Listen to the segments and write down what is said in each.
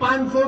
500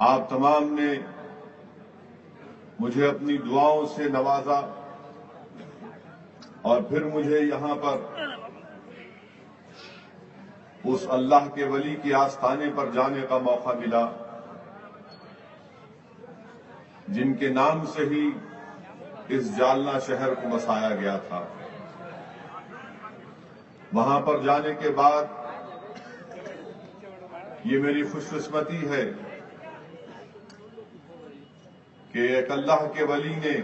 آپ تمام نے مجھے اپنی دعاؤں سے نوازا اور پھر مجھے یہاں پر اس اللہ کے ولی کے آستانے پر جانے کا موقع ملا جن کے نام سے ہی اس جالنا شہر کو بسایا گیا تھا۔ وہاں پر جانے کے بعد یہ میری خوش قسمتی ہے کہ ایک اللہ کے ولی نے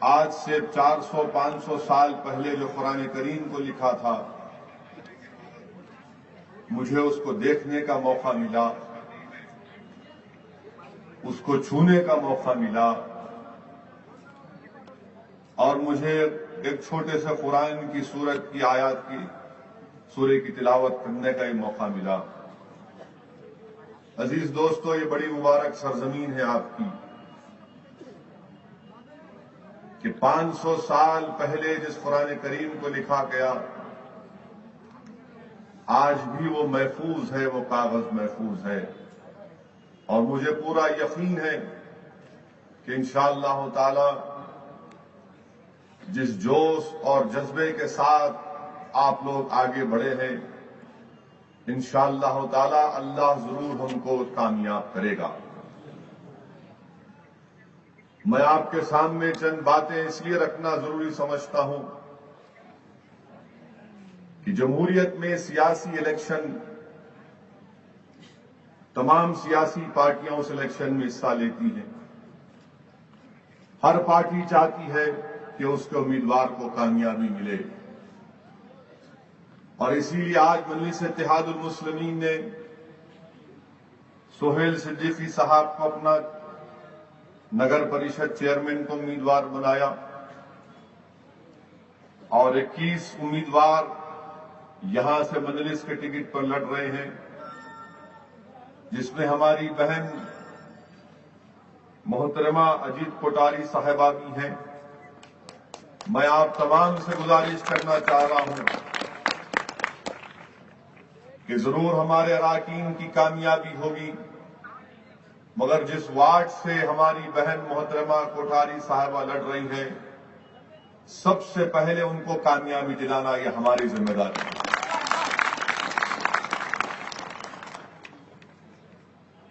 آج سے 400-500 سال پہلے جو قرآن کریم کو لکھا تھا، مجھے اس کو دیکھنے کا موقع ملا، اس کو چھونے کا موقع ملا اور مجھے ایک چھوٹے سے قرآن کی سورت کی آیات کی سورہ کی تلاوت کرنے کا ہی موقع ملا۔ عزیز دوستو، یہ بڑی مبارک سرزمین ہے آپ کی کہ 500 سال پہلے جس قرآن کریم کو لکھا گیا آج بھی وہ محفوظ ہے، وہ کاغذ محفوظ ہے، اور مجھے پورا یقین ہے کہ انشاءاللہ تعالی جس جوش اور جذبے کے ساتھ آپ لوگ آگے بڑھے ہیں، انشاءاللہ تعالی اللہ ضرور ہم کو کامیاب کرے گا۔ میں آپ کے سامنے چند باتیں اس لیے رکھنا ضروری سمجھتا ہوں کہ جمہوریت میں سیاسی الیکشن، تمام سیاسی پارٹیاں اس الیکشن میں حصہ لیتی ہیں۔ ہر پارٹی چاہتی ہے کہ اس کے امیدوار کو کامیابی ملے، اور اسی لیے آج مجلس اتحاد المسلمین نے سہیل صدیقی صاحب کو اپنا نگر پریشد چیئرمین کو امیدوار بنایا، اور 21 امیدوار یہاں سے مجلس کے ٹکٹ پر لڑ رہے ہیں، جس میں ہماری بہن محترمہ اجیت کوٹاری صاحبہ بھی ہیں۔ میں آپ تمام سے گزارش کرنا چاہ رہا ہوں کہ ضرور ہمارے اراکین کی کامیابی ہوگی، مگر جس وارڈ سے ہماری بہن محترمہ کوٹاری صاحبہ لڑ رہی ہے، سب سے پہلے ان کو کامیابی دلانا یہ ہماری ذمہ داری ہے۔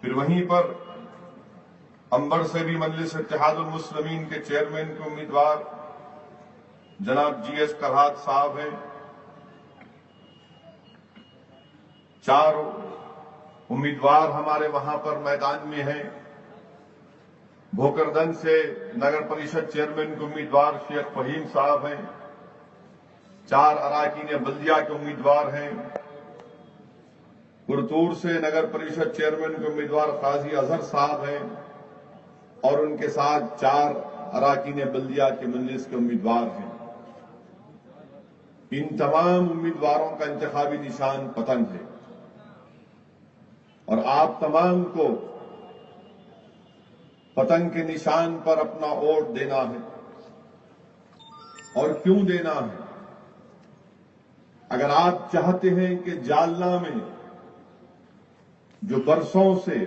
پھر وہیں پر امبر سے بھی مجلس اتحاد المسلمین کے چیئرمین کے امیدوار جناب جی ایس کرہات صاحب ہیں۔ 4 امیدوار ہمارے وہاں پر میدان میں ہیں۔ بھوکردن سے نگر پریشد چیئرمین کے امیدوار شیخ فہیم صاحب ہیں۔ 4 اراکین بلدیہ کے امیدوار ہیں۔ گرتور سے نگر پریشد چیئرمین کے امیدوار قاضی اظہر صاحب ہیں، اور ان کے ساتھ 4 اراکین بلدیہ کے مجلس کے امیدوار ہیں۔ ان تمام امیدواروں کا انتخابی نشان پتنگ ہے، اور آپ تمام کو پتنگ کے نشان پر اپنا ووٹ دینا ہے۔ اور کیوں دینا ہے؟ اگر آپ چاہتے ہیں کہ جالنا میں جو برسوں سے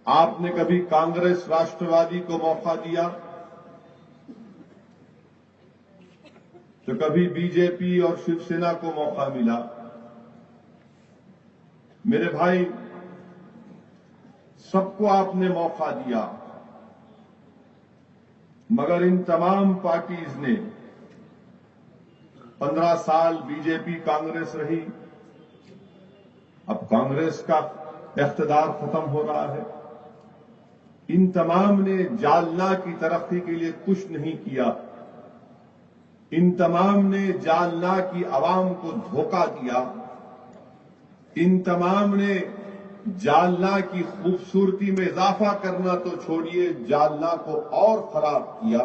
آپ نے کبھی کانگریس راشٹروادی کو موقع دیا، تو کبھی بی جے پی اور شیو سینا کو موقع ملا، میرے بھائی سب کو آپ نے موقع دیا، مگر ان تمام پارٹیز نے 15 سال بی جے پی کانگریس رہی، اب کانگریس کا اقتدار ختم ہو رہا ہے، ان تمام نے جالنا کی ترقی کے لیے کچھ نہیں کیا، ان تمام نے جالنا کی عوام کو دھوکہ دیا، ان تمام نے جالنا کی خوبصورتی میں اضافہ کرنا تو چھوڑیے، جالنا کو اور خراب کیا۔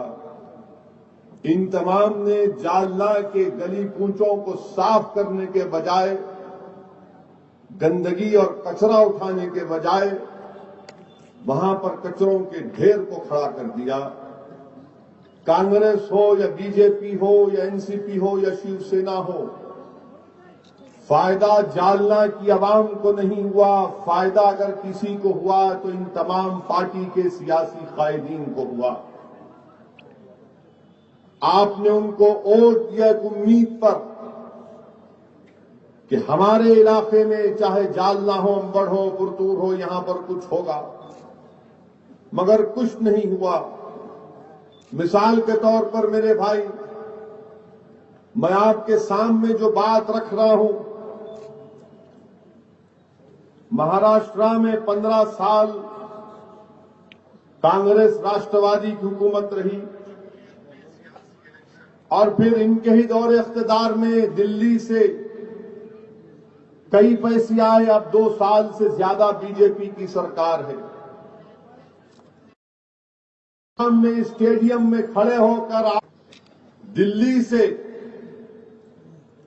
ان تمام نے جالنا کے گلی کوچوں کو صاف کرنے کے بجائے، گندگی اور کچرا اٹھانے کے بجائے وہاں پر کچروں کے ڈھیر کو کھڑا کر دیا۔ کانگریس ہو یا بی جے پی ہو یا این سی پی ہو یا شیو سینا ہو، فائدہ جالنا کی عوام کو نہیں ہوا، فائدہ اگر کسی کو ہوا تو ان تمام پارٹی کے سیاسی قائدین کو ہوا۔ آپ نے ان کو ووٹ دیا ایک امید پر کہ ہمارے علاقے میں چاہے جالنا ہو، امبڑ ہو، پرتور ہو، یہاں پر کچھ ہوگا، مگر کچھ نہیں ہوا۔ مثال کے طور پر میرے بھائی، میں آپ کے سامنے جو بات رکھ رہا ہوں، مہاراشٹر میں 15 سال کانگریس راشٹروادی کی حکومت رہی، اور پھر ان کے ہی دور اقتدار میں دلی سے کئی پیسے آئے، اب 2 سال سے زیادہ بی جے پی کی سرکار ہے۔ میں اسٹیڈیم میں کھڑے ہو کر دلی سے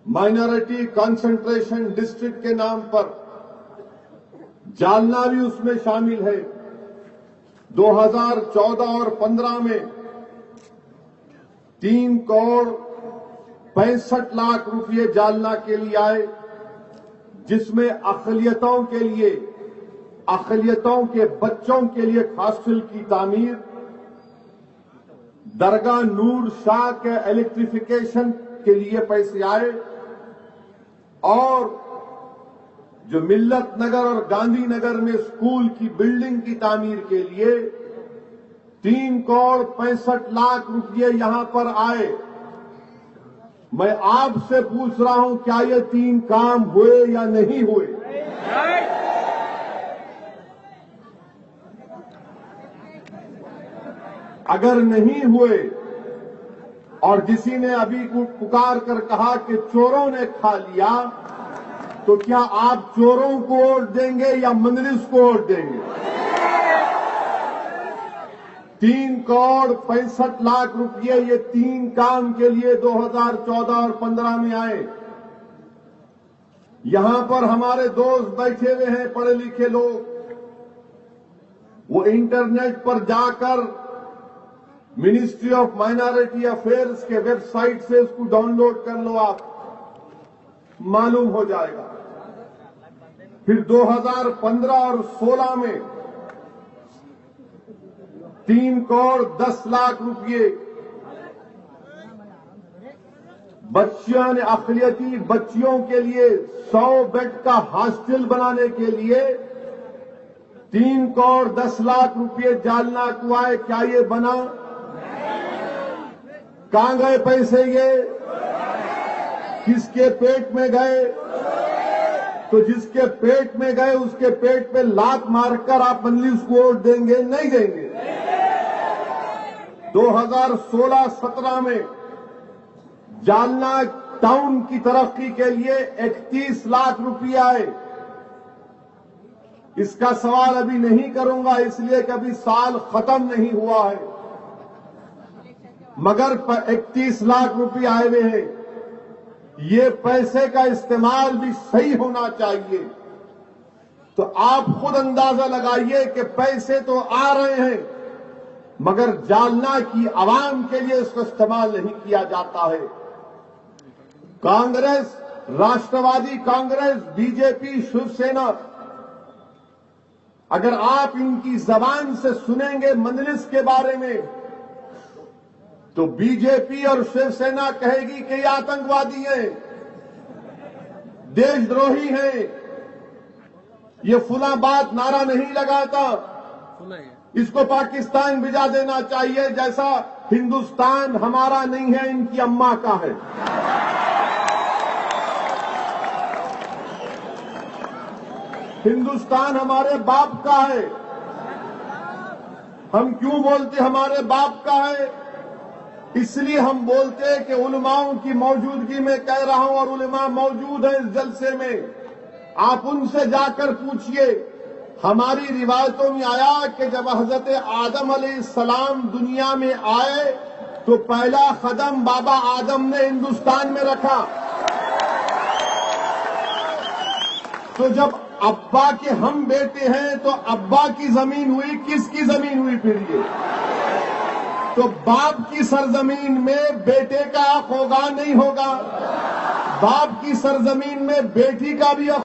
مائنارٹی کنسنٹریشن ڈسٹرکٹ کے نام پر جالنا بھی اس میں شامل ہے۔ 2014 اور 15 میں 3 کروڑ 65 لاکھ روپئے جالنا کے لیے آئے، جس میں اقلیتوں کے لیے، اقلیتوں کے بچوں کے لیے ہاسٹل کی تعمیر، درگاہ نور شاہ کے الیکٹریفیکیشن کے لیے پیسے آئے، اور جو ملت نگر اور گاندھی نگر میں اسکول کی بلڈنگ کی تعمیر کے لیے 3 کروڑ 65 لاکھ روپئے یہاں پر آئے۔ میں آپ سے پوچھ رہا ہوں، کیا یہ 3 کام ہوئے یا نہیں ہوئے؟ اگر نہیں ہوئے، اور کسی نے ابھی پکار کر کہا کہ چوروں نے کھا لیا، تو کیا آپ چوروں کو ووٹ دیں گے یا مجلس کو ووٹ دیں گے؟ 3 کروڑ 65 لاکھ روپئے یہ 3 کام کے لیے 2014 اور 15 میں آئے۔ یہاں پر ہمارے دوست بیٹھے ہوئے ہیں، پڑھے لکھے لوگ، وہ انٹرنیٹ پر جا کر منسٹری آف مائنارٹی افیئرز کے ویب سائٹ سے اس کو ڈاؤن لوڈ کر لو، آپ معلوم ہو جائے گا۔ پھر 2015 اور 16 میں 3 کروڑ 10 لاکھ روپئے بچیاں نے اقلیتی بچیوں کے لیے 100 بیڈ کا ہاسٹل بنانے کے لیے 3 کروڑ 10 لاکھ روپئے جالنا کو آئے۔ کیا یہ بنا؟ کہاں گئے پیسے؟ یہ کس کے پیٹ میں گئے؟ تو جس کے پیٹ میں گئے اس کے پیٹ پہ لات مار کر آپ مجلس کو ووٹ دیں گے؟ نہیں دیں گے۔ 2016-17 میں جالنا ٹاؤن کی ترقی کے لیے 31 لاکھ روپئے آئے۔ اس کا سوال ابھی نہیں کروں گا، اس لیے کہ ابھی سال ختم نہیں ہوا ہے، مگر 31 لاکھ روپئے آئے ہوئے ہیں۔ یہ پیسے کا استعمال بھی صحیح ہونا چاہیے۔ تو آپ خود اندازہ لگائیے کہ پیسے تو آ رہے ہیں، مگر جالنا کی عوام کے لیے اس کا استعمال نہیں کیا جاتا ہے۔ کانگریس، راشٹروادی کانگریس، بی جے پی، شیو سینا، اگر آپ ان کی زبان سے سنیں گے مجلس کے بارے میں، تو بی جے پی اور شیو سینا کہے گی کہ یہ آتنکوادی ہیں، دیش دروہی ہیں، یہ فلاں بات نعرہ نہیں لگاتا، اس کو پاکستان بھیجا دینا چاہیے، جیسا ہندوستان ہمارا نہیں ہے، ان کی اماں کا ہے۔ ہندوستان ہمارے باپ کا ہے۔ ہم کیوں بولتے ہمارے باپ کا ہے؟ اس لیے ہم بولتے کہ علماؤں کی موجودگی میں کہہ رہا ہوں، اور علماء موجود ہیں اس جلسے میں، آپ ان سے جا کر پوچھئے۔ ہماری روایتوں میں آیا کہ جب حضرت آدم علیہ السلام دنیا میں آئے تو پہلا قدم بابا آدم نے ہندوستان میں رکھا۔ تو جب ابا کے ہم بیٹے ہیں تو ابا کی زمین ہوئی، کس کی زمین ہوئی پھر یہ؟ تو باپ کی سرزمین میں بیٹے کا حق ہوگا نہیں ہوگا؟ باپ کی سرزمین میں بیٹی کا بھی